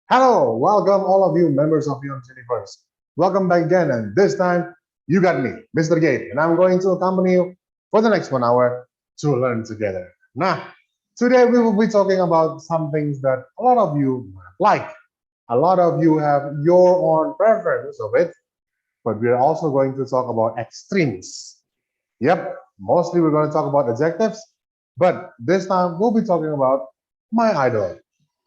Hello, welcome all of you members of IONS Universe. Welcome back again, and this time you got me, Mr. Gabe, and I'm going to accompany you for the next 1 hour to learn together. Now, today we will be talking about some things that a lot of you like. A lot of you have your own preference of it, but we're also going to talk about extremes. Yep, mostly we're going to talk about adjectives, but this time we'll be talking about my idol.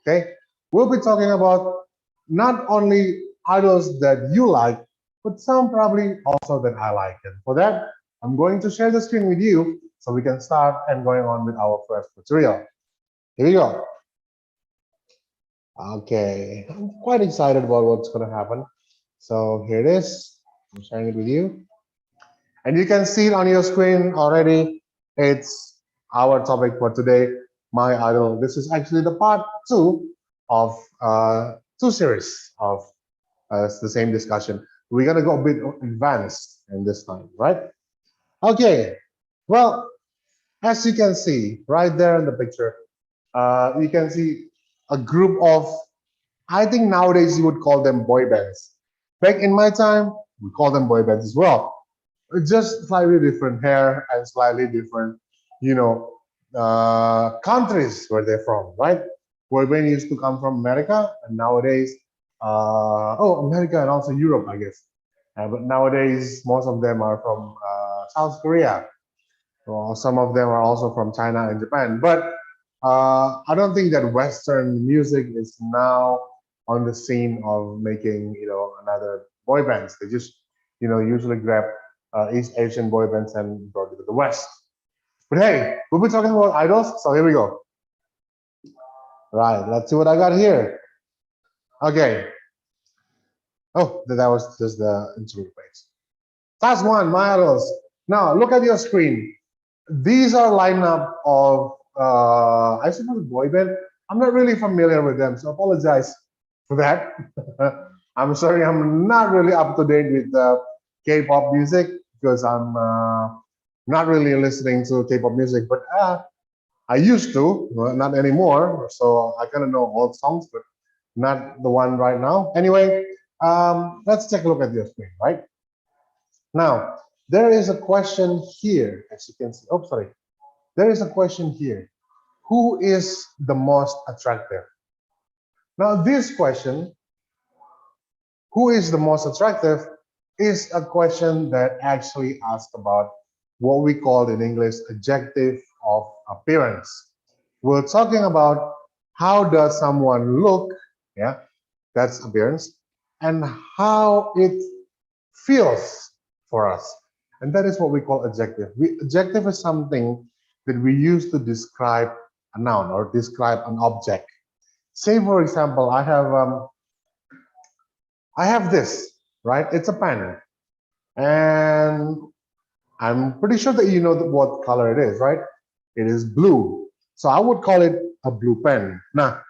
Okay, we'll be talking about not only idols that you like, but some probably also that I like. And for that, I'm going to share the screen with you so we can start and going on with our first material. Here we go. Okay, I'm quite excited about what's going to happen. So here it is. I'm sharing it with you. And you can see it on your screen already. It's our topic for today, my idol. This is actually the part two of two series of the same discussion. We're gonna go a bit advanced in this time, right? Okay. Well, as you can see right there in the picture, you can see a group of, I think nowadays you would call them boy bands. Back in my time, we call them boy bands as well. Just slightly different hair and slightly different, you know, countries where they're from, right? Boy band used to come from America, and nowadays, America and also Europe, I guess. But nowadays, most of them are from South Korea. Well, some of them are also from China and Japan. But I don't think that Western music is now on the scene of making, another boy bands. They just, usually grab East Asian boy bands and brought it to the West. But hey, we'll be talking about idols, so here we go. Right, let's see what I got here. Okay. Oh, that was just the intro page. Task one, my idols. Now look at your screen. These are lineup of I suppose boy band. I'm not really familiar with them, so apologize for that. I'm sorry, I'm not really up to date with K-pop music because I'm not really listening to K-pop music, but I used to, not anymore. So I kind of know old songs, but not the one right now. Anyway, let's take a look at your screen, right? Now, there is a question here, as you can see. Oh, sorry. There is a question here. Who is the most attractive? Now, this question, who is the most attractive, is a question that actually asks about what we call in English adjective of appearance. We're talking about how does someone look, yeah, that's appearance, and how it feels for us. And that is what we call adjective. Adjective is something that we use to describe a noun or describe an object. Say, for example, I have this, right? It's a pen, and I'm pretty sure that you know what color it is, right? It is blue. So I would call it a blue pen. Now,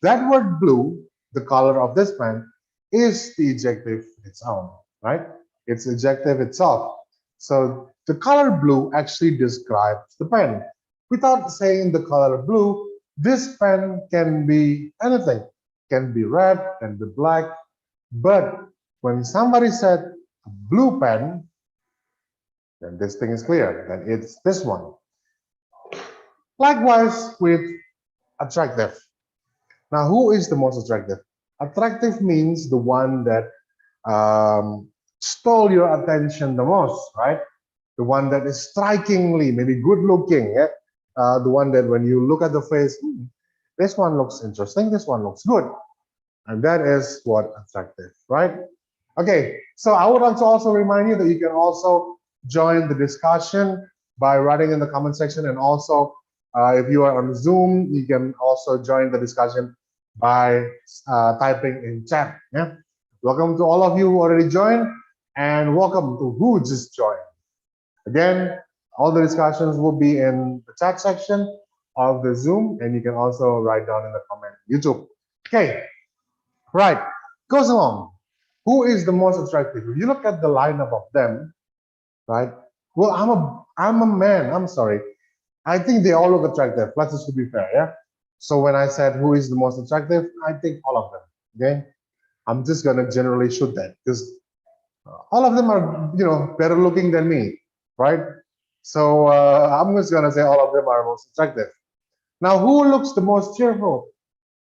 that word blue, the color of this pen, is the adjective its own, right? It's adjective itself. So the color blue actually describes the pen. Without saying the color blue, this pen can be anything. Can be red, can be black. But when somebody said a blue pen, then this thing is clear. Then it's this one. Likewise with attractive. Now, who is the most attractive? Attractive means the one that stole your attention the most, right? The one that is strikingly, maybe good looking, yeah? The one that when you look at the face, this one looks interesting, this one looks good. And that is what attractive, right? Okay, so I would like to also remind you that you can also join the discussion by writing in the comment section, and also if you are on Zoom, you can also join the discussion by typing in chat. Yeah. Welcome to all of you who already joined, and welcome to who just joined. Again, all the discussions will be in the chat section of the Zoom, and you can also write down in the comment YouTube. Okay, right, goes along. Who is the most attractive? If you look at the lineup of them, right? Well, I'm a man. I'm sorry. I think they all look attractive. Let's just to be fair, yeah. So when I said who is the most attractive, I think all of them. Okay, I'm just gonna generally shoot that because all of them are, better looking than me, right? So I'm just gonna say all of them are most attractive. Now, who looks the most cheerful?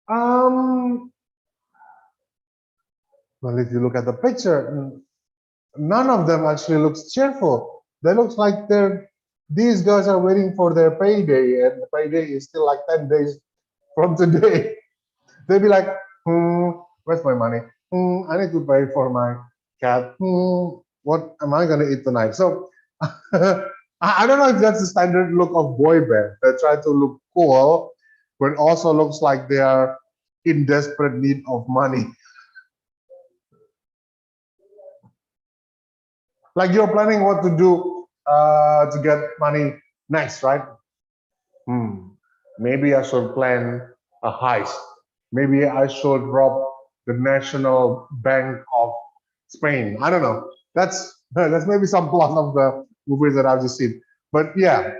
Um, well, if you look at the picture, none of them actually looks cheerful. They look like these guys are waiting for their payday, and the payday is still like 10 days from today. They'd be like, where's my money? I need to pay for my cat. What am I gonna eat tonight? So I don't know if that's the standard look of boy band. They try to look cool, but it also looks like they are in desperate need of money. Like you're planning what to do to get money next, right? Maybe I should plan a heist. Maybe I should rob the National Bank of Spain. I don't know. That's maybe some plot of the movies that I've just seen. But yeah,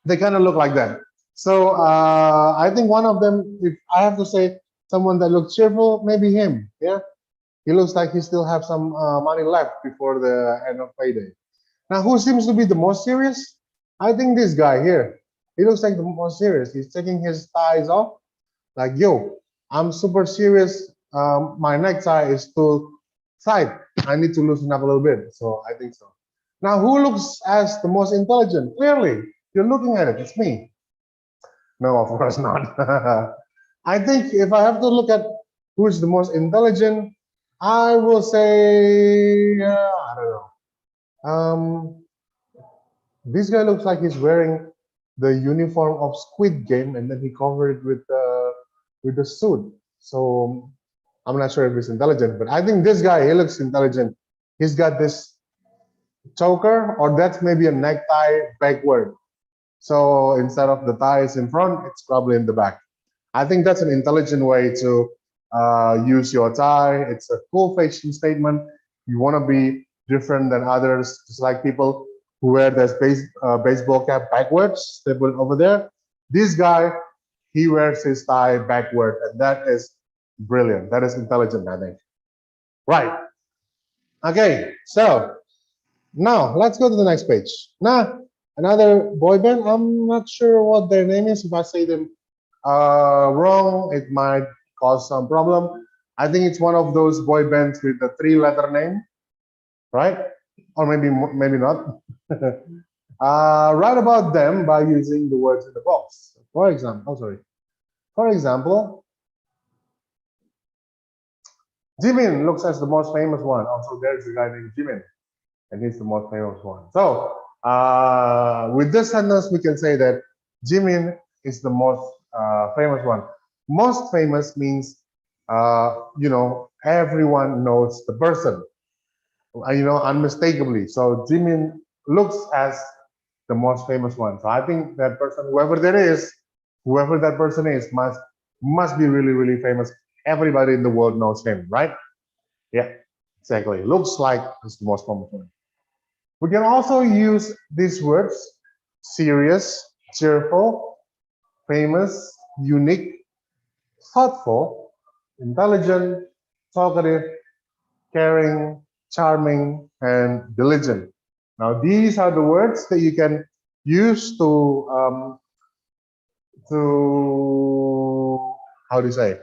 they kind of look like that. So I think one of them, if I have to say someone that looks cheerful, maybe him. Yeah, he looks like he still have some money left before the end of payday. Now, who seems to be the most serious? I think this guy here. He looks like the most serious. He's taking his ties off. Like, yo, I'm super serious. My necktie is too tight. I need to loosen up a little bit. So I think so. Now, who looks as the most intelligent? Clearly, you're looking at it. It's me. No, of course not. I think if I have to look at who's the most intelligent, I will say, I don't know. This guy looks like he's wearing the uniform of Squid Game, and then he covered it with the suit. So I'm not sure if he's intelligent, but I think this guy, he looks intelligent. He's got this choker, or that's maybe a necktie backward. So instead of the tie is in front, it's probably in the back. I think that's an intelligent way to use your tie. It's a cool fashion statement. You want to be different than others, just like people who wear their baseball cap backwards. They put it over there. This guy, he wears his tie backward, and that is brilliant. That is intelligent, I think. Right. Okay. So now let's go to the next page. Now, another boy band. I'm not sure what their name is. If I say them wrong, it might cause some problem. I think it's one of those boy bands with a three-letter name, right? Or maybe not. Write about them by using the words in the box. For example, Jimin looks as the most famous one. Also, there's a guy named Jimin, and he's the most famous one. So, with this sentence, we can say that Jimin is the most famous one. Most famous means, everyone knows the person, unmistakably. So Jimin looks as the most famous one. So I think that person, whoever that person is, must be really, really famous. Everybody in the world knows him, right? Yeah, exactly. Looks like it's the most famous one. We can also use these words: serious, cheerful, famous, unique, thoughtful, intelligent, talkative, caring, charming, and diligent. Now, these are the words that you can use to how do you say,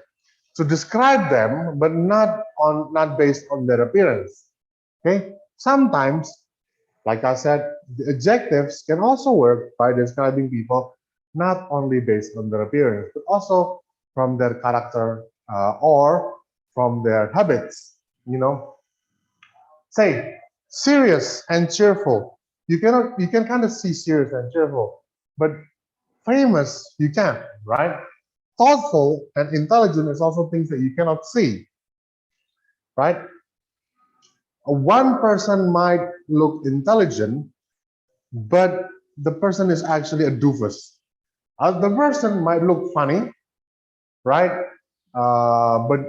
to describe them, but not based on their appearance. Okay. Sometimes, like I said, the adjectives can also work by describing people not only based on their appearance, but also from their character or from their habits. Say serious and cheerful. You can kind of see serious and cheerful, but famous you can't, right? Thoughtful and intelligent is also things that you cannot see, right? One person might look intelligent, but the person is actually a doofus. The person might look funny, right? But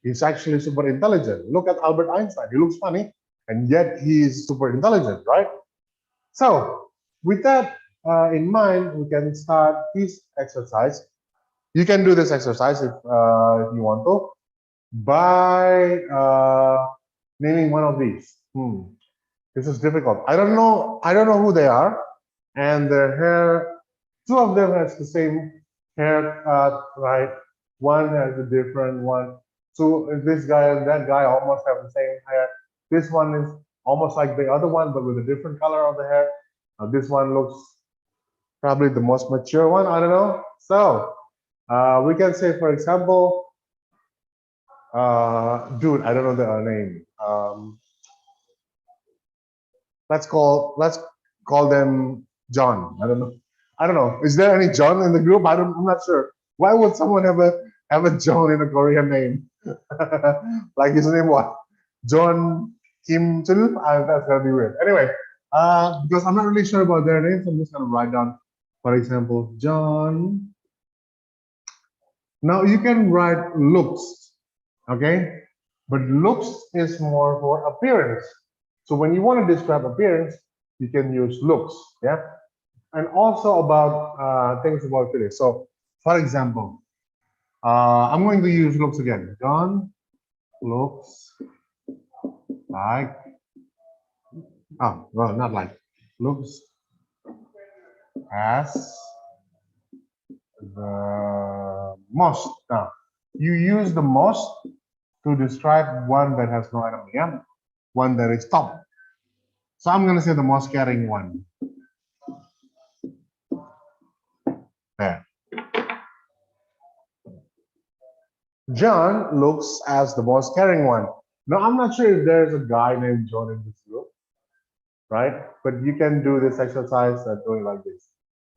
he's actually super intelligent. Look at Albert Einstein. He looks funny, and yet he is super intelligent, right? So, with that in mind, we can start this exercise. You can do this exercise if you want to. by naming one of these. This is difficult. I don't know. I don't know who they are, and their hair. Two of them has the same haircut, right? One has a different one. So this guy and that guy almost have the same hair. This one is almost like the other one, but with a different color of the hair. This one looks probably the most mature one. I don't know. So we can say, for example, dude, I don't know the name. Let's call them John. I don't know. I don't know. Is there any John in the group? I'm not sure. Why would someone have a John in a Korean name? Like his name what? John Kim Chul? That's gonna be weird. Anyway, because I'm not really sure about their names, I'm just gonna write down, for example, John. Now you can write looks, okay? But looks is more for appearance. So when you want to describe appearance, you can use looks, yeah? And also about things about feelings. So for example, I'm going to use looks again. John looks like, oh, well, not like, looks as the most. Now, you use the most to describe one that has no enemy, yeah? One that is top. So I'm going to say the most caring one. There. John looks as the most caring one. Now, I'm not sure if there's a guy named John in this group, right? But you can do this exercise doing like this.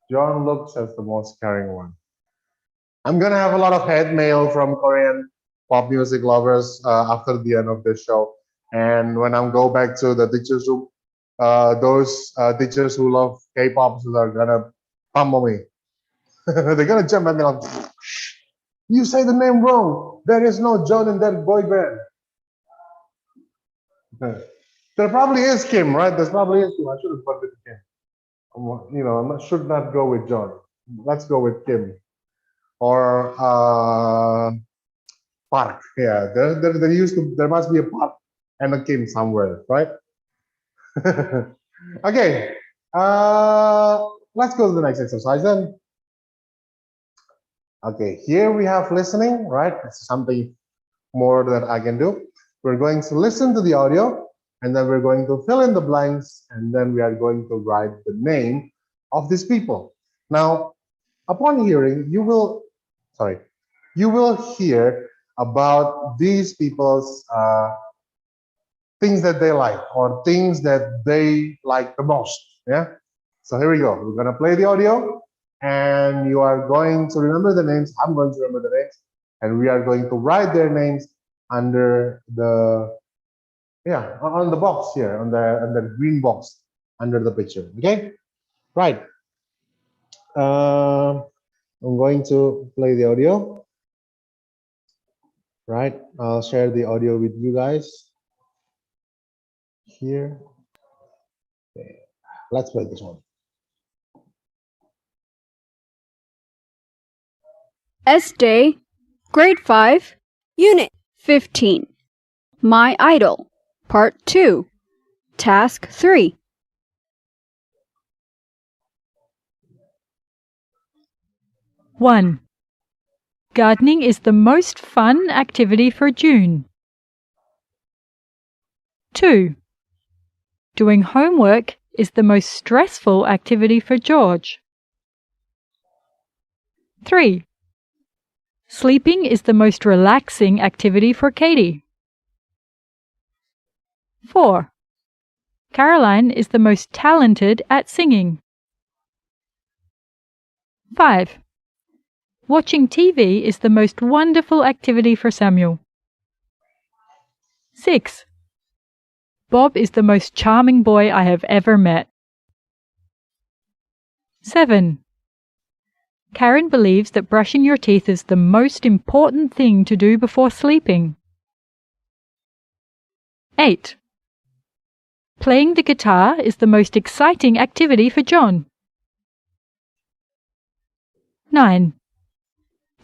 John looks as the most caring one. I'm going to have a lot of hate mail from Korean pop music lovers after the end of this show. And when I go back to the teacher's room, those teachers who love K-pop are going to pummel me. They're going to jump at me like, you say the name wrong. There is no John in that boy band. There probably is Kim, right? There's probably is Kim. I should have put it Kim. You know, should not go with John. Let's go with Kim. Or Park. Yeah, there must be a Park and a Kim somewhere, right? Okay. Let's go to the next exercise then. Okay, here we have listening, right? It's something more that I can do. We're going to listen to the audio, and then we're going to fill in the blanks, and then we are going to write the name of these people. Now, upon hearing, you will hear about these people's things that they like or things that they like the most. Yeah. So here we go. We're gonna play the audio, and you are going to remember the names. I'm going to remember the names, and we are going to write their names under the on the box here on the green box under the picture. Okay. Right. I'm going to play the audio. Right. I'll share the audio with you guys here. Okay. Let's play this one. S-Day, Grade 5, Unit 15. My Idol, Part 2, Task 3. One. Gardening is the most fun activity for June. 2. Doing homework is the most stressful activity for George. 3. Sleeping is the most relaxing activity for Katie. 4. Caroline is the most talented at singing. 5. Watching TV is the most wonderful activity for Samuel. 6. Bob is the most charming boy I have ever met. 7. Karen believes that brushing your teeth is the most important thing to do before sleeping. 8. Playing the guitar is the most exciting activity for John. 9.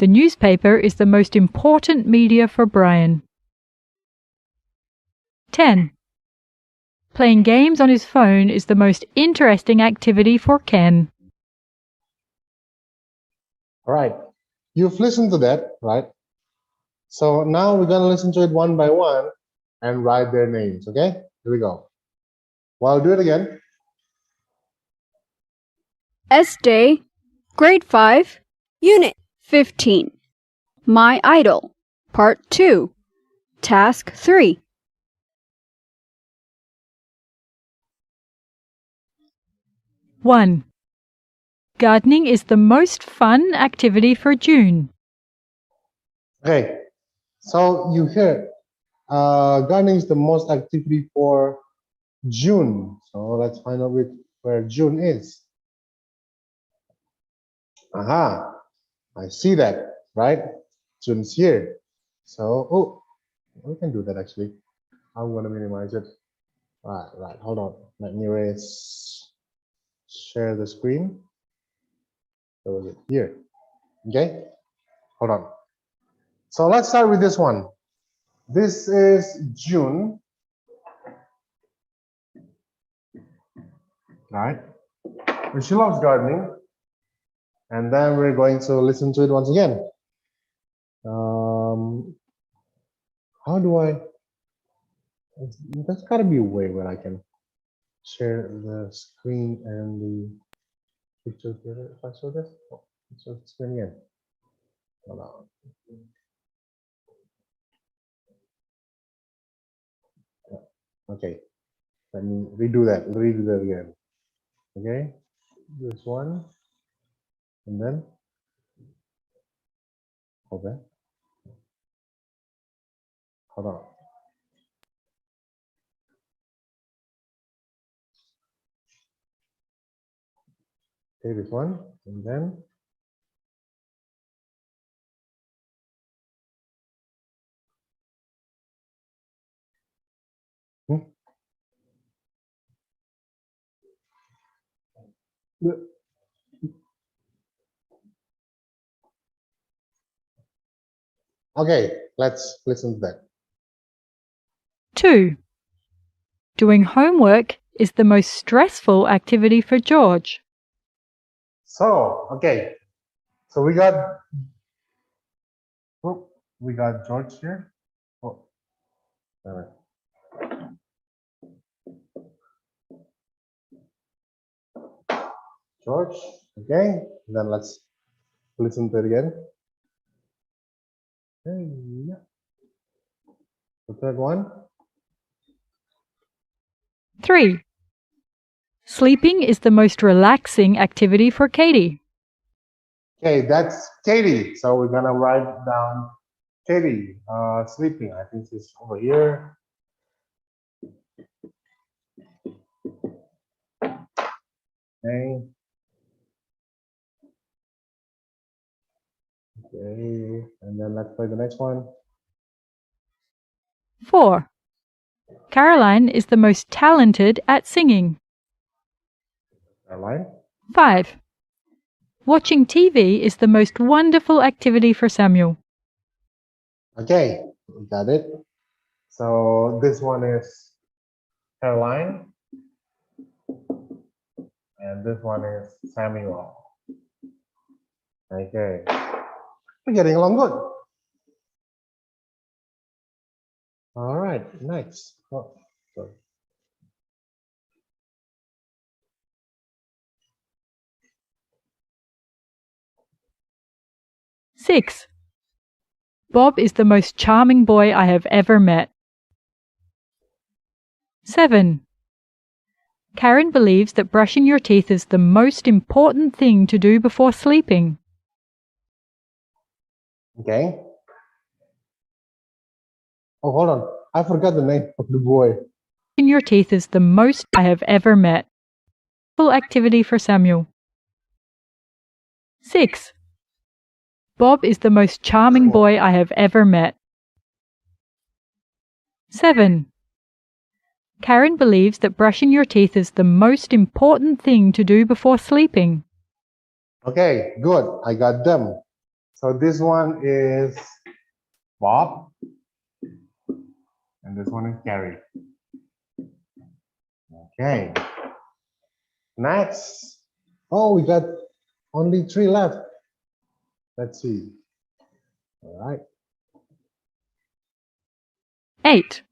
The newspaper is the most important media for Brian. 10. Playing games on his phone is the most interesting activity for Ken. All right. You've listened to that, right? So now we're going to listen to it one by one and write their names, okay? Here we go. Well, I'll do it again. S-Day, Grade 5, Unit 15. My Idol, Part 2, Task 3. 1. Gardening is the most fun activity for June. Okay. So you hear gardening is the most activity for June. So let's find out where June is. Aha. I see that, right? June's here. So, oh, we can do that actually. I'm going to minimize it. Right. Hold on. Let me share the screen. So is it here? Okay. Hold on. So let's start with this one. This is June. Right. She loves gardening. And then we're going to listen to it once again. How do I? There's got to be a way where I can share the screen and the picture here. If I show this, show the screen again. Hold on. Okay, let me redo that. Redo that again. Okay, this one, and then hold on. Okay, this one, and then okay, let's listen to that. 2. Doing homework is the most stressful activity for George. So, okay, so we got George here. Oh, all right. George, okay, then let's listen to it again. Okay, yeah. The third one. 3. Sleeping is the most relaxing activity for Katie. Okay, that's Katie. So we're gonna write down Katie sleeping. I think she's over here. Okay. Okay, and then let's play the next one. 4. Caroline is the most talented at singing. Caroline. 5. Watching TV is the most wonderful activity for Samuel. Okay, we got it. So this one is Caroline. And this one is Samuel. Okay. We're getting along good. All right, next. Oh, sorry. Six. Bob is the most charming boy I have ever met. 7. Karen believes that brushing your teeth is the most important thing to do before sleeping. Okay. Oh, hold on. I forgot the name of the boy. Brushing your teeth is the most I have ever met. Full activity for Samuel. 6. Bob is the most charming boy I have ever met. 7. Karen believes that brushing your teeth is the most important thing to do before sleeping. Okay, good. I got them. So this one is Bob, and this one is Gary. Okay. Next. Oh, we got only 3 left. Let's see. All right. 8.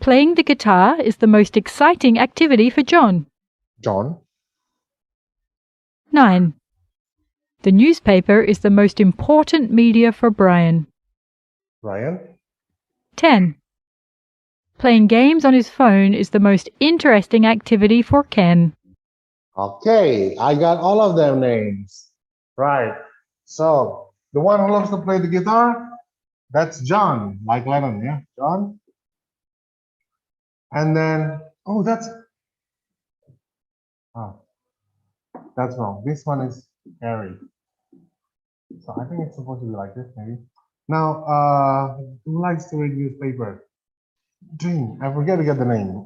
Playing the guitar is the most exciting activity for John. John. 9. The newspaper is the most important media for Brian. Ryan. 10. Playing games on his phone is the most interesting activity for Ken. Okay, I got all of their names. Right. So the one who loves to play the guitar, that's John, like Lennon, yeah, John. And then, oh, that's wrong. This one is Harry. So I think it's supposed to be like this, maybe. Now, who likes to read newspaper? Dang, I forget to get the name.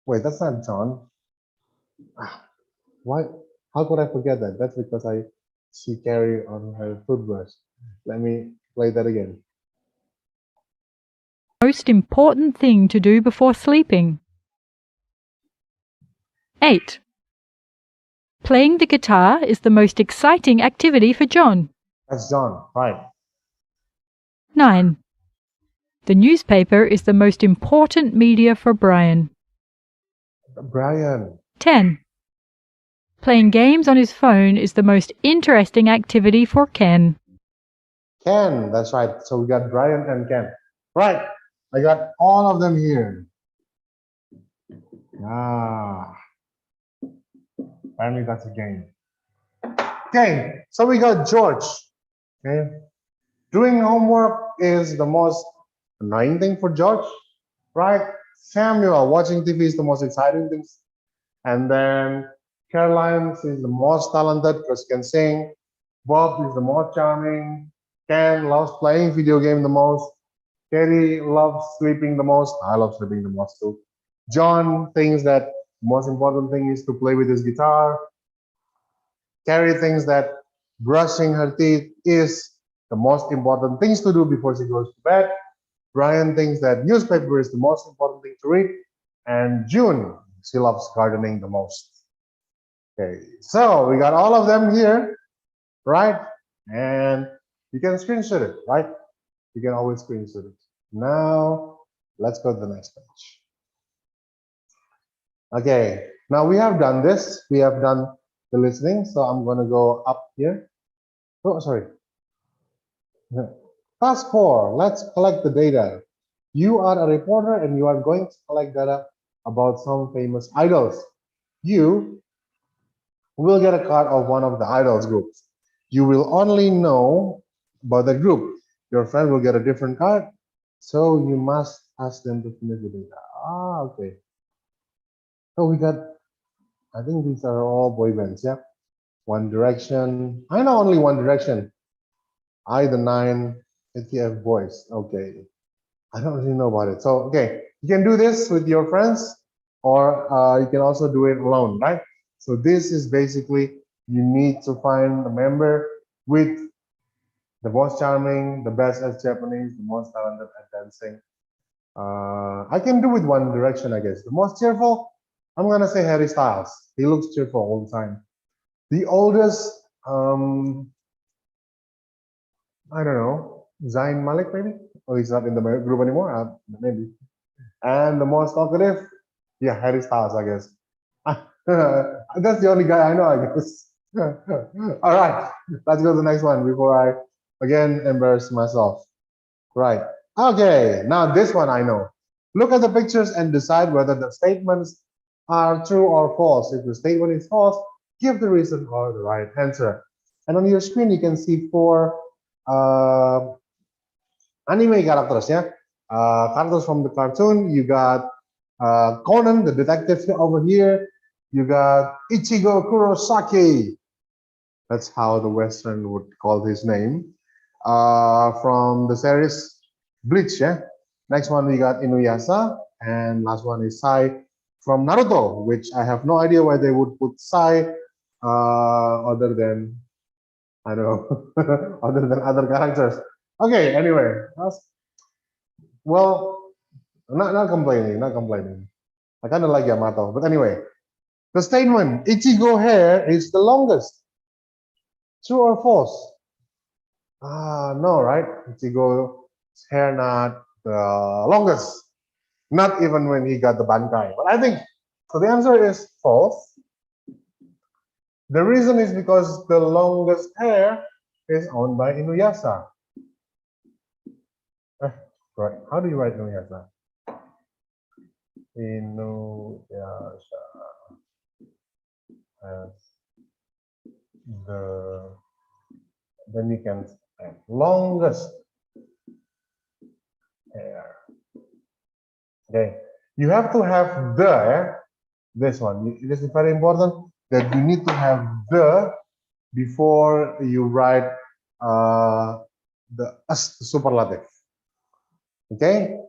Wait, that's not John. Why? How could I forget that? That's because I see Carrie on her toothbrush. Let me play that again. Most important thing to do before sleeping. 8. Playing the guitar is the most exciting activity for John. That's John, right? 9. The newspaper is the most important media for Brian. Brian. 10. Playing games on his phone is the most interesting activity for Ken. Ken, that's right. So we got Brian and Ken. Right. I got all of them here. Apparently that's a game. Okay, so we got George. Okay. Doing homework is the most annoying thing for George, right? Samuel, watching TV is the most exciting thing. And then Caroline is the most talented because she can sing. Bob is the most charming. Ken loves playing video game the most. Terry loves sleeping the most. I love sleeping the most too. John thinks that the most important thing is to play with his guitar. Carrie thinks that brushing her teeth is the most important things to do before she goes to bed. Brian thinks that newspaper is the most important thing to read. And June, she loves gardening the most. Okay, so we got all of them here, right? And you can screenshot it, right? You can always screenshot it. Now, let's go to the next page. Okay, now we have done this. We have done the listening. So I'm going to go up here. Oh, sorry. Task 4, let's collect the data. You are a reporter and you are going to collect data about some famous idols. You will get a card of one of the idols groups. You will only know about the group. Your friend will get a different card. So you must ask them to finish the data. Okay. So we got, I think these are all boy bands, yeah. One Direction. I know only One Direction. I, the 9, ATF Boys. Okay. I don't really know about it. So, okay. You can do this with your friends or you can also do it alone, right? So this is basically, you need to find a member with the most charming, the best at Japanese, the most talented at dancing. I can do with One Direction, I guess. The most cheerful, I'm gonna say Harry Styles. He looks cheerful all the time. The oldest, I don't know, Zayn Malik maybe? Oh, he's not in the group anymore, maybe. And the most talkative, yeah, Harry Styles, I guess. That's the only guy I know, I guess. All right, let's go to the next one before I again embarrass myself. Right. Okay, now this one I know. Look at the pictures and decide whether the statements are true or false. If the statement is false, give the reason or the right answer. And on your screen, you can see 4 anime characters, yeah? Characters from the cartoon. You got Conan, the detective over here. You got Ichigo Kurosaki. That's how the Western would call his name. From the series Bleach, yeah? Next one, we got Inuyasha. And last one is Sai from Naruto, which I have no idea why they would put Sai other than I don't know, other than other characters. Okay, anyway, well, not complaining, not complaining. I kind of like Yamato, but anyway, the statement Ichigo hair is the longest. True or false? No, right? Ichigo's hair not the longest. Not even when he got the Bankai. But I think so. The answer is false. The reason is because the longest hair is owned by Inuyasha. Right. How do you write Inuyasha? Inuyasha has the then you can type longest hair. Okay. You have to have the this one. It is very important that you need to have the before you write the superlative. Okay.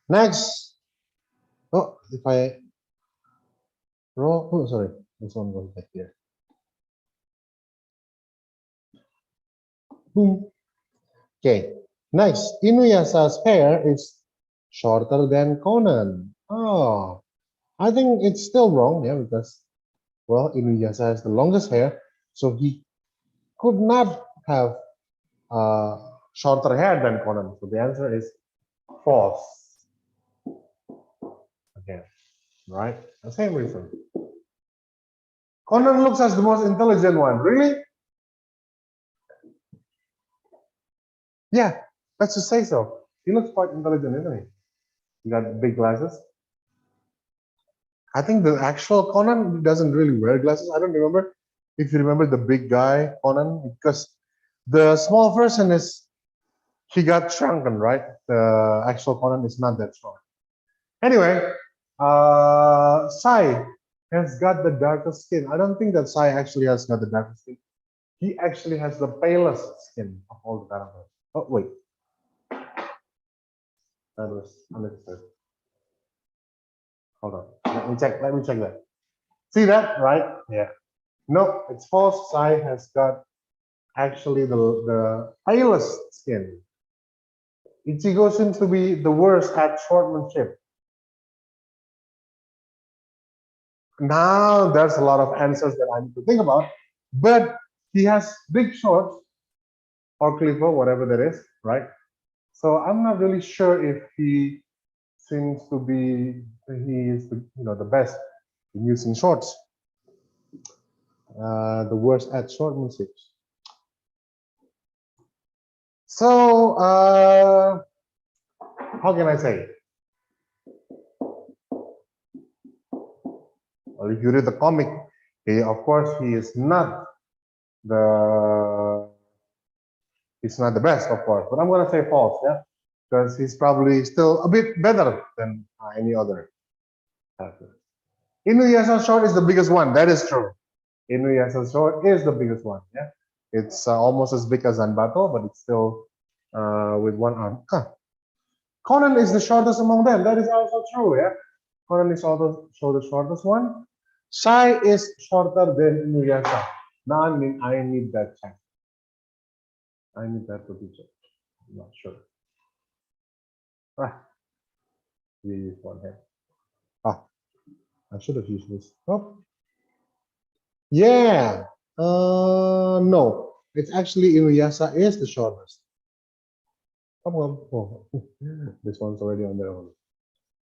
Next. Oh, if I roll. Oh, sorry. This one goes back here. Boom. Okay. Next. Inuyasha's hair is shorter than Conan. Oh, I think it's still wrong. Yeah, because well, Inuyasha has the longest hair, so he could not have shorter hair than Conan. So the answer is false. Again, right? The same reason. Conan looks as the most intelligent one. Really? Yeah, let's just say so. He looks quite intelligent, isn't he? He got big glasses. I think the actual Conan doesn't really wear glasses. I don't remember if you remember the big guy Conan, because the small version is he got shrunken, right? The actual Conan is not that strong. Anyway, Sai has got the darkest skin. I don't think that Sai actually has got the darkest skin. He actually has the palest skin of all the characters. Oh wait, that was unnecessary. Hold on, let me check. Let me check that. See that, right? Yeah. No, it's false. Sai has got actually the palest skin. Ichigo seems to be the worst at shortmanship. Now there's a lot of answers that I need to think about, but he has big shorts or clipper, whatever that is, right? So I'm not really sure if he seems to be he is the best in using shorts, the worst at shortmanship. So how can I say? Well, if you read the comic, of course he is not the best, of course, but I'm gonna say false, yeah, because he's probably still a bit better than any other character. Inuyasha short is the biggest one. That is true. Inuyasha short is the biggest one. Yeah, it's almost as big as Zanbato, but it's still with one arm. Conan is the shortest among them. That is also true. Yeah, Conan is also the shortest one. Sai is shorter than Inuyasha. Now I need that check. I need that to be checked. I'm not sure. We use one here. I should have used this. Oh, yeah. No, it's actually Inuyasha is the shortest. Come on. Oh, this one's already on their own.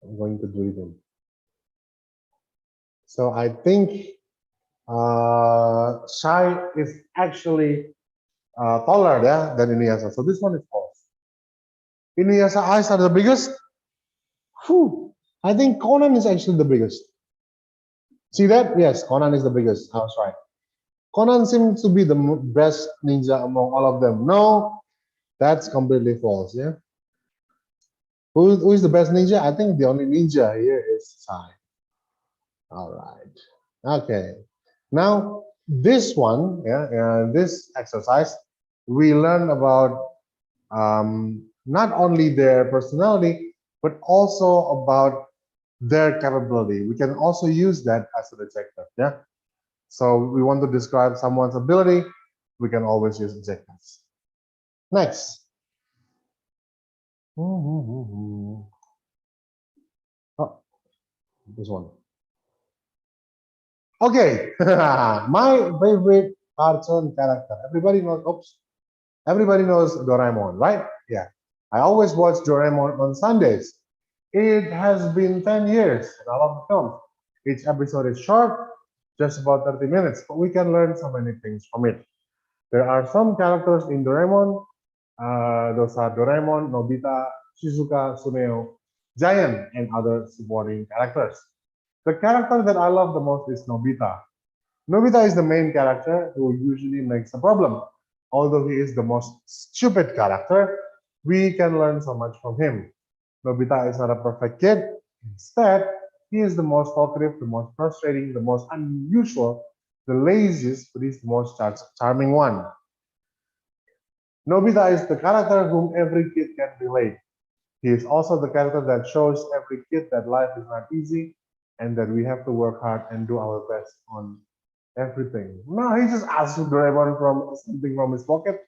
I'm going to delete them. So I think Shai is actually taller than Inuyasha. So this one is false. Inuyasha eyes are the biggest. Whew. I think Conan is actually the biggest. See that? Yes, Conan is the biggest. I was right. Conan seems to be the best ninja among all of them. No, that's completely false. Yeah. Who is the best ninja? I think the only ninja here is Sai. All right. Okay. Now this one, this exercise, we learn about not only their personality but also about their capability. We can also use that as a detector. Yeah. So we want to describe someone's ability, we can always use adjectives. Next. Oh, this one. Okay, my favorite cartoon character. Everybody knows. Oops. Everybody knows Doraemon, right? Yeah. I always watch Doraemon on Sundays. It has been 10 years, and I love the film. Each episode is short, just about 30 minutes, but we can learn so many things from it. There are some characters in Doraemon. Those are Doraemon, Nobita, Shizuka, Suneo, Giant, and other supporting characters. The character that I love the most is Nobita. Nobita is the main character who usually makes a problem. Although he is the most stupid character, we can learn so much from him. Nobita is not a perfect kid. Instead, he is the most talkative, the most frustrating, the most unusual, the laziest, but he's the most charming one. Nobita is the character whom every kid can relate. He is also the character that shows every kid that life is not easy and that we have to work hard and do our best on everything. No, he just asks Doraemon from something from his pocket.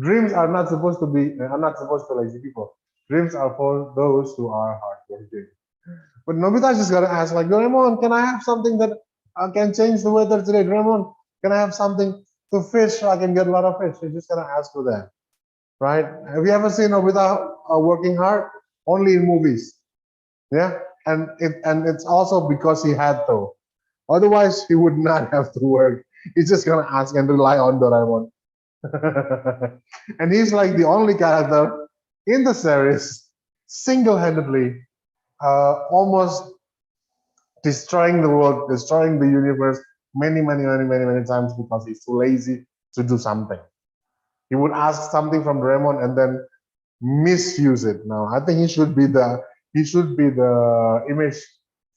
Dreams are not supposed to be, are not supposed to lazy people. Dreams are for those who are hardworking. But Nobita just gotta ask, like, Doraemon, can I have something that can change the weather today? Doraemon, can I have something to fish so I can get a lot of fish? You just gotta ask for that, right? Have you ever seen Nobita working hard? Only in movies, yeah. And it's also because he had to. Otherwise, he would not have to work. He's just gonna ask and rely on Doraemon. And he's like the only character in the series single-handedly almost destroying the world, destroying the universe many times because he's too lazy to do something. He would ask something from Doraemon and then misuse it. Now, I think he should be the image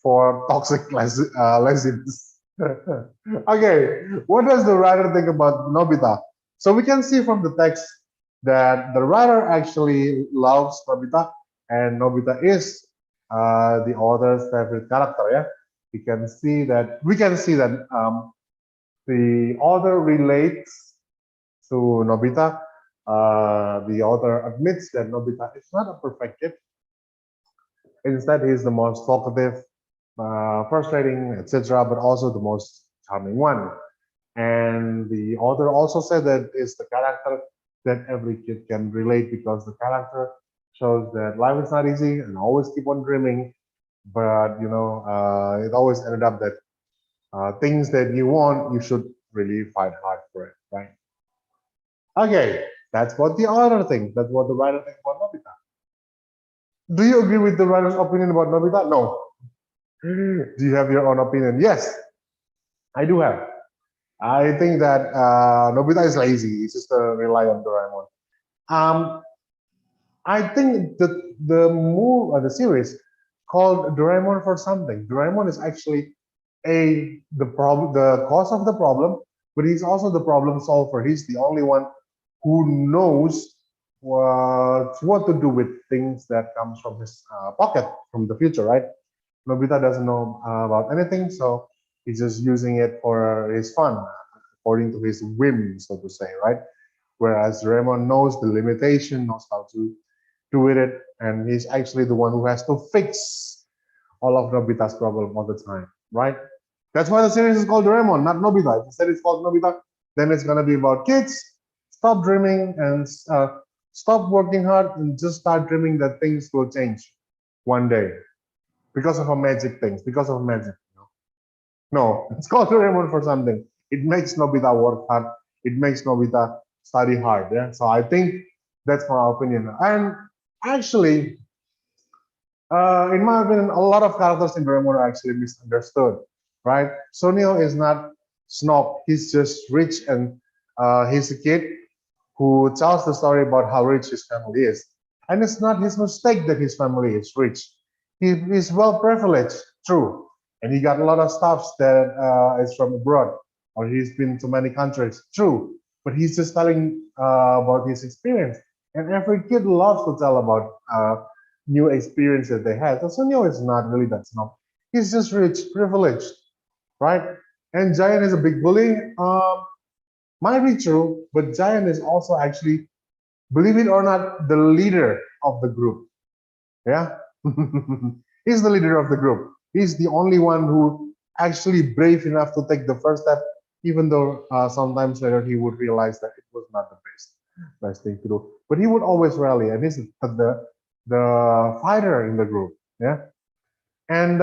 for toxic laziness. Okay, what does the writer think about Nobita? So we can see from the text that the writer actually loves Nobita, and Nobita is the author's favorite character. Yeah, we can see that the author relates to Nobita. The author admits that Nobita is not a perfect kid. Instead, he is the most talkative, frustrating, etc., but also the most charming one. And the author also said that it's the character that every kid can relate because the character shows that life is not easy and always keep on dreaming. But it always ended up that things that you want, you should really fight hard for it, right? Okay, that's what the author thinks. That's what the writer thinks about Nobita. Do you agree with the writer's opinion about Nobita? No. Do you have your own opinion? Yes, I do have. I think that Nobita is lazy. He's just rely on Doraemon. Um, I think the series called Doraemon for something. Doraemon is actually the cause of the problem, but he's also the problem solver. He's the only one who knows what to do with things that comes from his pocket from the future, right? Nobita doesn't know about anything, so he's just using it for his fun, according to his whim, so to say, right? Whereas Doraemon knows the limitation, knows how to do with it, and he's actually the one who has to fix all of Nobita's problem all the time, right? That's why the series is called Doraemon, not Nobita. If the series is called Nobita, then it's gonna be about kids. Stop dreaming and stop working hard and just start dreaming that things will change one day because of a magic things, because of magic. No, it's called Doraemon for something. It makes Nobita work hard. It makes Nobita study hard. Yeah. So I think that's my opinion. And actually, in my opinion, a lot of characters in Doraemon are actually misunderstood. Right? Sonio is not snob. He's just rich, and he's a kid who tells the story about how rich his family is. And it's not his mistake that his family is rich. He is well privileged, true. And he got a lot of stuff that is from abroad, or he's been to many countries, true. But he's just telling about his experience. And every kid loves to tell about new experiences that they had. So Sunyo is not really that snob. He's just rich, privileged, right? And Giant is a big bully. Might be true, but Giant is also actually, believe it or not, the leader of the group. Yeah, he's the leader of the group. He's the only one who actually brave enough to take the first step, even though sometimes later he would realize that it was not the best thing to do. But he would always rally, and he's the fighter in the group. Yeah, and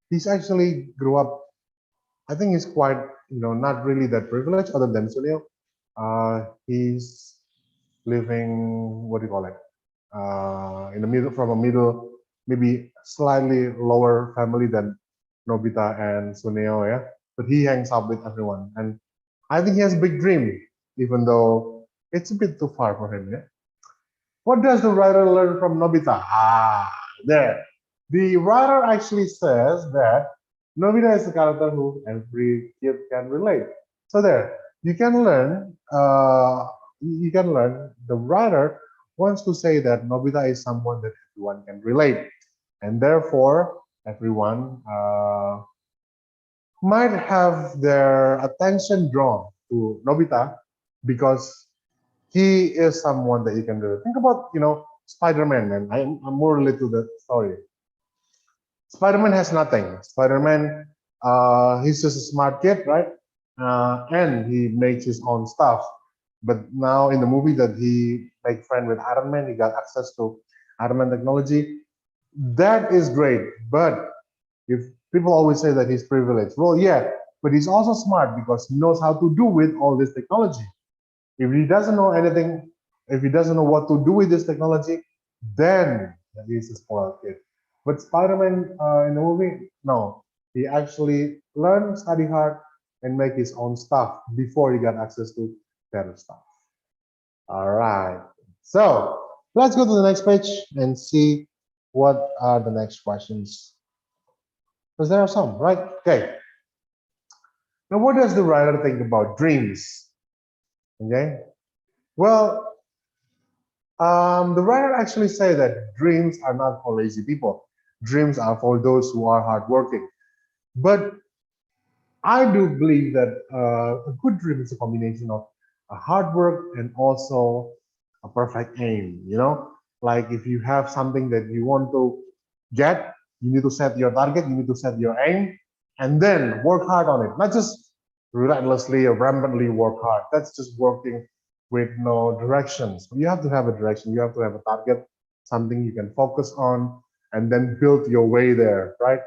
he's actually grew up. I think he's quite, not really that privileged, other than Sunil. He's living, what do you call it? In the middle, from a middle, maybe slightly lower family than Nobita and Suneo, yeah. But he hangs out with everyone, and I think he has a big dream, even though it's a bit too far for him, yeah. What does the writer learn from Nobita? There. The writer actually says that Nobita is a character who every kid can relate. So there, you can learn. The writer wants to say that Nobita is someone that everyone can relate, and therefore everyone might have their attention drawn to Nobita because he is someone that you can relate. Think about, Spider-Man, man. I'm more related to the story. Spider-Man has nothing. Spider-Man, he's just a smart kid, right? And he makes his own stuff. But now in the movie that he make friend with Iron Man, he got access to Iron Man technology. That is great. But if people always say that he's privileged, well, yeah, but he's also smart because he knows how to do with all this technology. If he doesn't know anything, if he doesn't know what to do with this technology, then he's a spoiled kid. But Spider-Man in the movie, no, he actually learned, study hard, and make his own stuff before he got access to better stuff. All right, so let's go to the next page and see what are the next questions. Because there are some, right? Okay. Now, what does the writer think about dreams? Okay. Well, the writer actually say that dreams are not for lazy people. Dreams are for those who are hardworking. But I do believe that a good dream is a combination of hard work and also a perfect aim. Like if you have something that you want to get, you need to set your target, you need to set your aim, and then work hard on it. Not just relentlessly or rampantly work hard. That's just working with no directions. You have to have a direction. You have to have a target, something you can focus on, and then build your way there, right?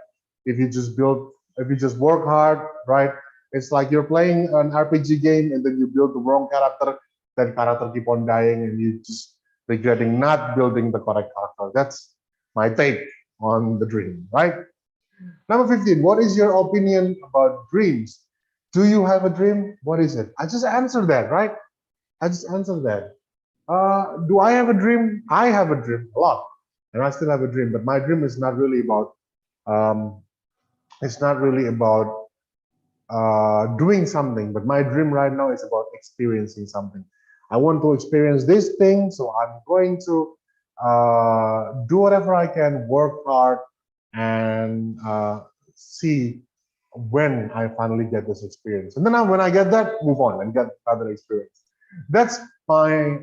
If you just build, if you just work hard, right? It's like you're playing an RPG game and then you build the wrong character, that character keep on dying and you just regretting not building the correct character. That's my take on the dream, right? Number 15, what is your opinion about dreams? Do you have a dream? What is it? I just answered that, right? I just answered that. Do I have a dream? I have a dream a lot, and I still have a dream. But my dream is not really about. Um, it's not really about doing something. But my dream right now is about experiencing something. I want to experience this thing, so I'm going to do whatever I can, work hard, and see when I finally get this experience. And then when I get that, move on and get other experience. That's my,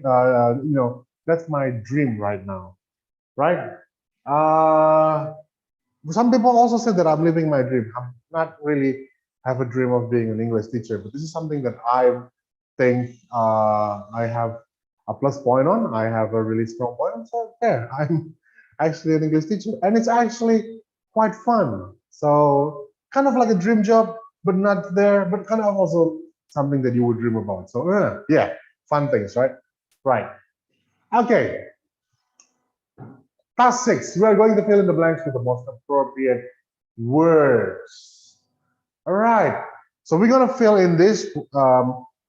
that's my dream right now, right? Some people also say that I'm living my dream. I'm not really have a dream of being an English teacher, but this is something that I think I have a plus point on. I have a really strong point. So yeah, I'm actually an English teacher, and it's actually quite fun. So kind of like a dream job, but not there, but kind of also something that you would dream about. So yeah, fun things, right? Right. Okay. Task 6. We are going to fill in the blanks with the most appropriate words. All right. So we're going to fill in these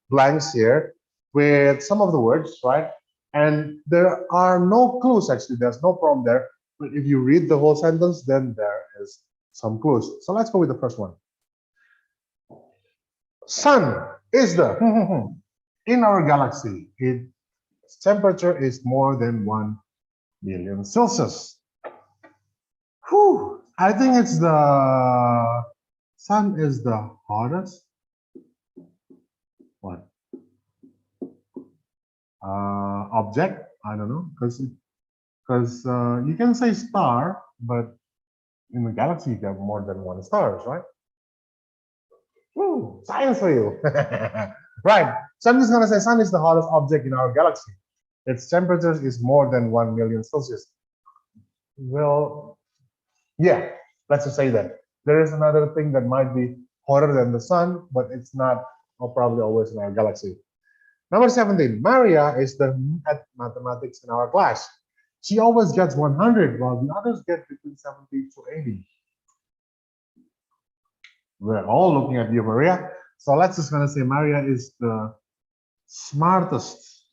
blanks here with some of the words, right? And there are no clues, actually. There's no prompt there. But if you read the whole sentence, then there is some clues. So let's go with the first one. Sun is the in our galaxy. Its temperature is more than 1 million Celsius. Whew, I think it's the Sun is the hottest. What? Object? I don't know, because you can say star, but in the galaxy you have more than one stars, right? Woo, science for you. Right. So I'm just gonna say sun is the hottest object in our galaxy. Its temperature is more than 1 million Celsius. Well, yeah, let's just say that. There is another thing that might be hotter than the sun, but it's not probably always in our galaxy. Number 17, Maria is the at mathematics in our class. She always gets 100, while the others get between 70 to 80. We're all looking at you, Maria. So let's just gonna say Maria is the smartest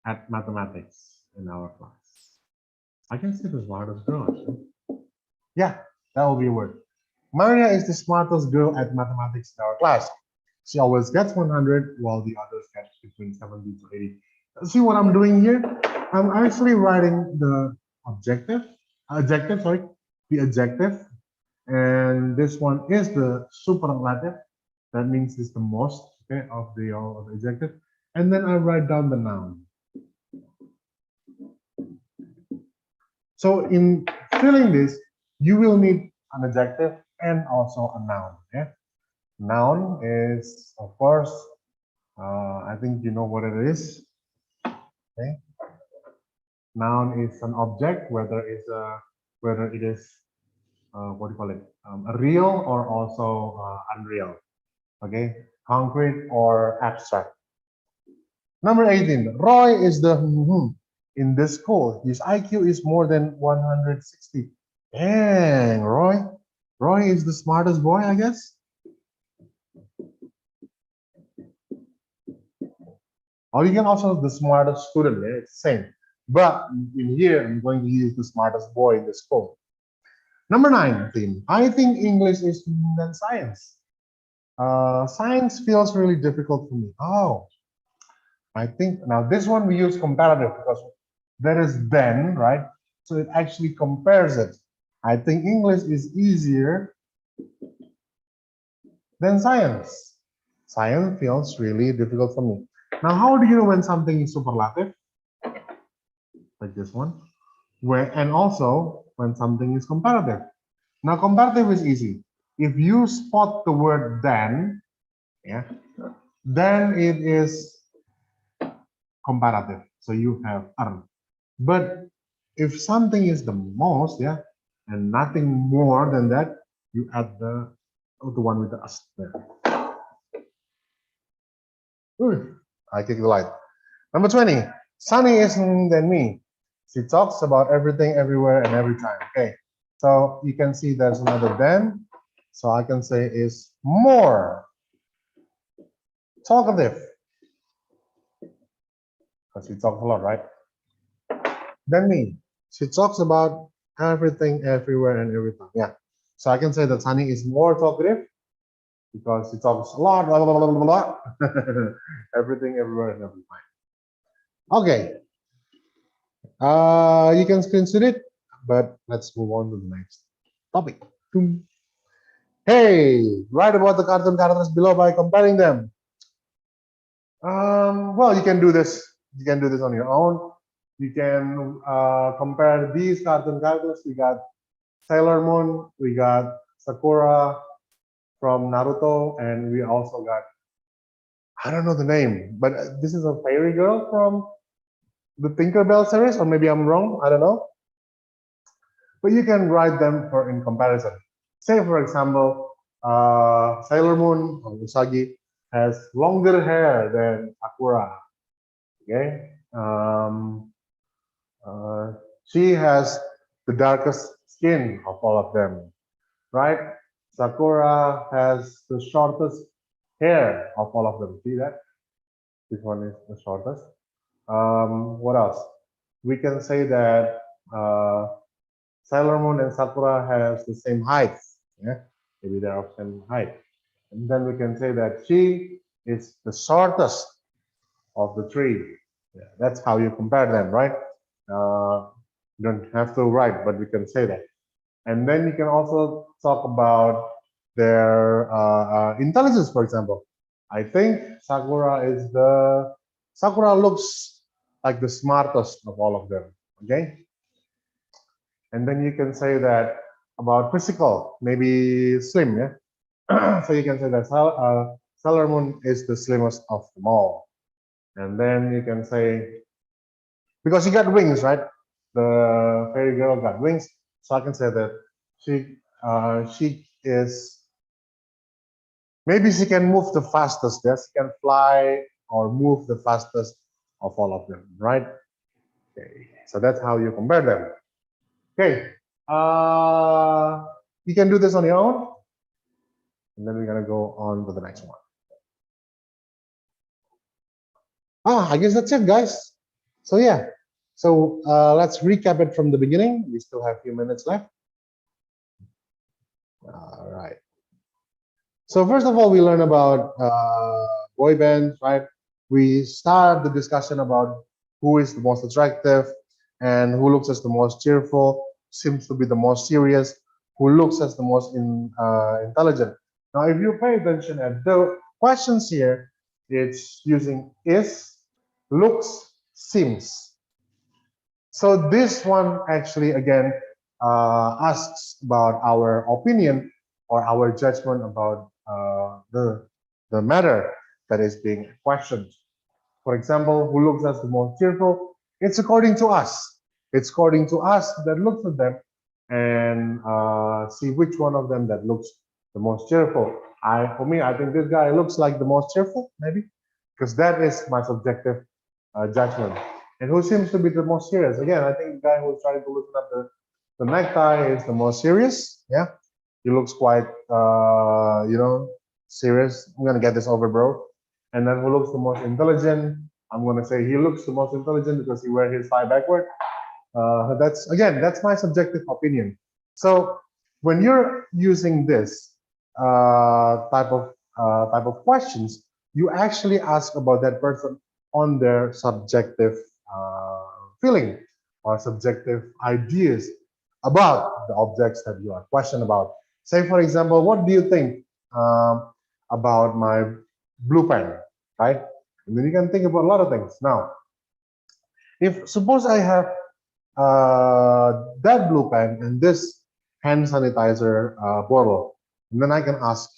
at mathematics in our class. I can say the smartest girl, actually. Yeah, that will be a word. Maria is the smartest girl at mathematics in our class. She always gets 100, while the others get between 70 to 80. See what I'm doing here? I'm actually writing the the adjective, and this one is the superlative. That means it's the most, okay, of the adjective. And then I write down the noun. So in filling this, you will need an adjective and also a noun. Yeah, noun is, of course, I think you know what it is. Okay, noun is an object, whether it is what do you call it, a real or also unreal. Okay, concrete or abstract. Number 18, Roy is the in this school. His IQ is more than 160. Dang, Roy. Roy is the smartest boy, I guess. Or you can also the smartest student. Yeah, it's the same. But in here, I'm going to use the smartest boy in the school. Number 19, I think English is than science. Science feels really difficult for me. Oh, I think now this one we use comparative because there is then, right? So it actually compares it. I think English is easier than science. Science feels really difficult for me. Now, how do you know when something is superlative? Like this one. And also when something is comparative. Now, comparative is easy. If you spot the word then, yeah, then it is comparative. So you have But if something is the most, yeah, and nothing more than that, you add the one with the us there. I kick the light. Number 20, Sunny is than me. She talks about everything, everywhere, and every time. Okay, so you can see there's another than. So I can say is more talkative because she talks a lot, right? Than me. She talks about everything, everywhere, and every time. Yeah. So I can say that Sunny is more talkative because she talks a lot, blah, blah, blah, blah, blah. Everything, everywhere, and every time. Okay. You can screenshot it, but let's move on to the next topic. Hey, write about the cartoon characters below by comparing them. Well, you can do this. You can do this on your own. You can compare these cartoon characters. We got Sailor Moon, we got Sakura from Naruto, and we also got, I don't know the name, but this is a fairy girl from the Tinkerbell series, or maybe I'm wrong, I don't know. But you can write them for in comparison. Say, for example, Sailor Moon or Usagi has longer hair than Sakura. Okay, she has the darkest skin of all of them, right? Sakura has the shortest hair of all of them. See that? This one is the shortest. What else? We can say that Sailor Moon and Sakura has the same height. Yeah, maybe they're of same height. And then we can say that she is the shortest of the three. Yeah, that's how you compare them, right? You don't have to write, but we can say that. And then you can also talk about their intelligence, for example. I think Sakura looks like the smartest of all of them. Okay. And then you can say that about physical, maybe slim, yeah. So you can say that Sailor Moon is the slimmest of them all. And then you can say, because she got wings, right? The fairy girl got wings, so I can say that she is, maybe she can move the fastest. Yes, she can fly or move the fastest of all of them, right? Okay, so that's how you compare them. Okay, you can do this on your own, and then we're gonna go on to the next one. I guess that's it, guys. So yeah, so let's recap it from the beginning. We still have a few minutes left. All right. So first of all, we learn about boy bands, right? We start the discussion about who is the most attractive and who looks as the most cheerful, seems to be the most serious, who looks as the most intelligent. Now, if you pay attention at the questions here, it's using is, looks, seems. So this one actually, again, asks about our opinion or our judgment about the matter that is being questioned. For example, who looks as the most cheerful? It's according to us. It's according to us that looks at them and see which one of them that looks the most cheerful. For me, I think this guy looks like the most cheerful, maybe, because that is my subjective judgment. And who seems to be the most serious? Again, I think the guy who's trying to loosen up the necktie is the most serious. Yeah, he looks quite, serious. I'm gonna get this over, bro. And then who looks the most intelligent? I'm gonna say he looks the most intelligent because he wears his tie backward. That's my subjective opinion. So when you're using this type of questions, you actually ask about that person on their subjective feeling or subjective ideas about the objects that you are questioned about. Say, for example, what do you think about my blue pen, right? And then you can think about a lot of things. Now, if suppose I have that blue pen and this hand sanitizer bottle, and then I can ask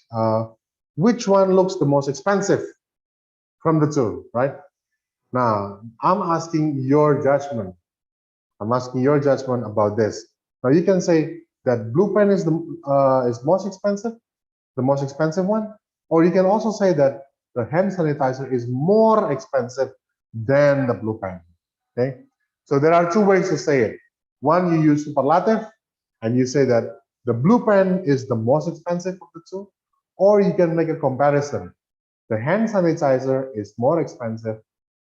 which one looks the most expensive from the two, right? Now, I'm asking your judgment. I'm asking your judgment about this. Now, you can say that blue pen is most expensive, the most expensive one, or you can also say that the hand sanitizer is more expensive than the blue pen. Okay, so there are two ways to say it. One, you use superlative, and you say that the blue pen is the most expensive of the two, or you can make a comparison. The hand sanitizer is more expensive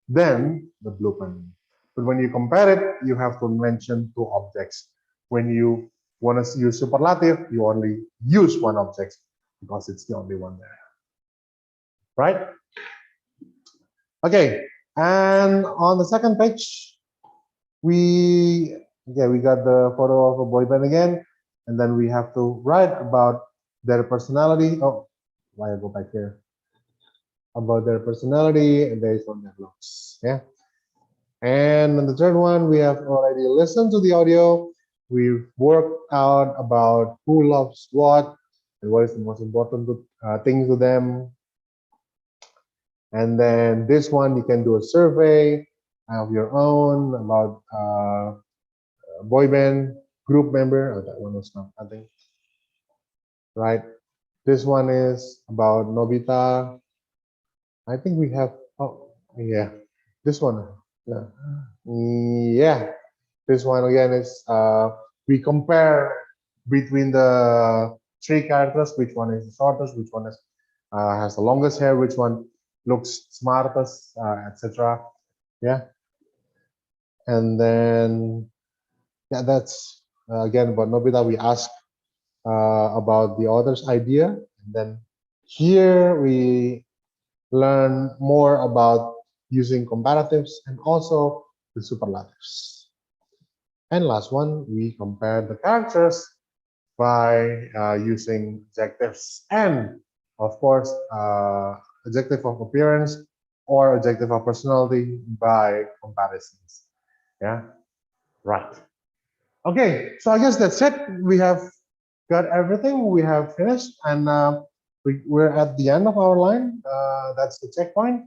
than the blue pen. But when you compare it, you have to mention two objects. When you want to use superlative, you only use one object because it's the only one there. Right? Okay, and on the second page, we got the photo of a boy band again, and then we have to write about their personality. Oh, why I go back here? About their personality and based on their looks. Yeah. And on the third one, we have already listened to the audio. We've worked out about who loves what and what is the most important thing to them. And then this one, you can do a survey of your own about boy band, group member. Oh, that one was not, I think. Right. This one is about Nobita. I think we have, oh, yeah, this one. Yeah. Yeah. This one again is we compare between the three characters, which one is the shortest, which one is has the longest hair, which one looks smartest, etc. Yeah. And then yeah, that's again about Nobita. We ask about the author's idea, and then here we learn more about using comparatives and also the superlatives. And last one, we compare the characters by using adjectives and, of course, adjective of appearance or adjective of personality by comparisons. Yeah, right. Okay, so I guess that's it. We have got everything. We have finished, and we're at the end of our line. That's the checkpoint.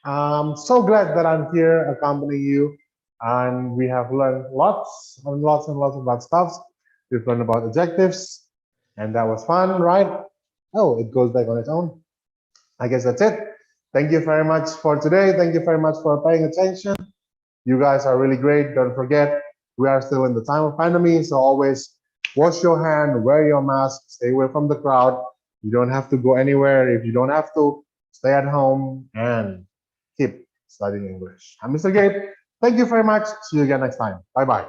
I'm so glad that I'm here accompanying you, and we have learned lots and lots and lots about stuff. We've learned about adjectives, and that was fun, right? Oh, it goes back on its own. I guess that's it. Thank you very much for today. Thank you very much for paying attention. You guys are really great. Don't forget, we are still in the time of pandemic, so always wash your hand, wear your mask, stay away from the crowd. You don't have to go anywhere. If you don't have to, stay at home and keep studying English. I'm Mr. Gabe. Thank you very much. See you again next time. Bye-bye.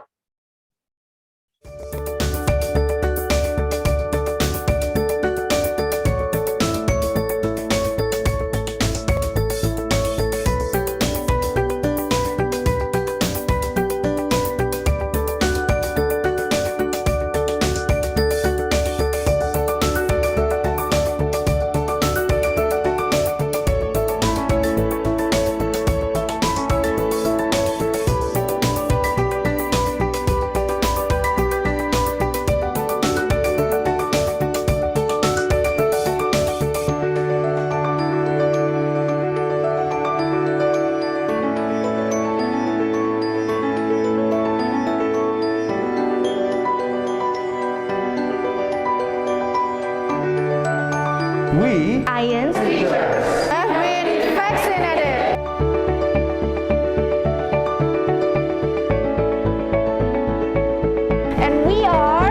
We IONS have been vaccinated. And we are